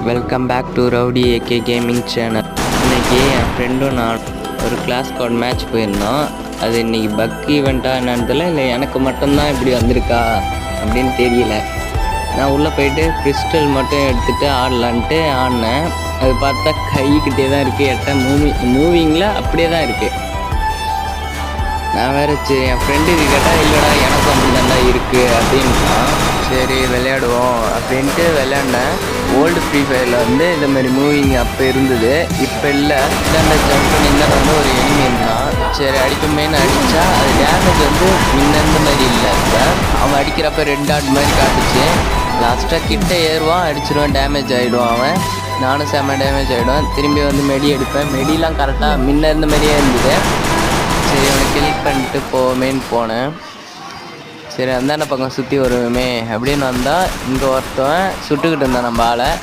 Welcome back to rowdy AK gaming channel. இன்றைக்கி என் ஃப்ரெண்டும் நான் ஒரு கிளாஸ் ஸ்குவாட் மேட்ச் போயிருந்தோம். அது இன்றைக்கி பக் ஈவெண்ட்டாக என்னன்னு தெரியல, இல்லை எனக்கு மட்டும்தான் இப்படி வந்திருக்கா அப்படின்னு தெரியல. நான் உள்ளே போயிட்டு கிறிஸ்டல் மட்டும் எடுத்துகிட்டு ஆடலான்ட்டு ஆடினேன். அது பார்த்தா கைக்கிட்டே தான் இருக்குது, எட்ட மூவிங்கில் அப்படியே தான் இருக்குது. நான் வேறு சரி என் ஃப்ரெண்டுக்கு கேட்டால் இல்லைடா எனக்கு அப்படி தான்டா இருக்குது அப்படின்னா, சரி விளையாடுவோம் அப்படின்ட்டு விளையாடினேன். ஓல்டு ஃப்ரீ ஃபயரில் வந்து இந்த மாதிரி மூவிங் அப்போ இருந்தது, இப்போ இல்லை. இந்த ஜம்ப் பண்ணி தான் வந்து ஒரு எனிமி இருந்தான். சரி அடிக்குமேனு அடித்தா அது டேமேஜ் வந்து முன்ன மாதிரி இல்லை. இப்போ அவன் அடிக்கிறப்ப ரெட் டாட் மாதிரி காட்டுச்சு. லாஸ்ட்டாக கிட்ட ஏறுவான், அடிச்சிடுவான், டேமேஜ் ஆகிடுவான் அவன். நானும் செம்ம டேமேஜ் ஆகிடும். திரும்பி வந்து மெடி எடுப்பேன். மெடிலாம் கரெக்டாக முன்ன இருந்த மாதிரியே இருந்தது. சரி அவனை கில் பண்ணிட்டு போவேன்னு போனேன். சரி அந்தாண்ட பக்கம் சுற்றி வருவோமே அப்படின்னு வந்தால் இங்கே ஒருத்தவன் சுட்டுக்கிட்டு இருந்தான் நம்ம ஆளை.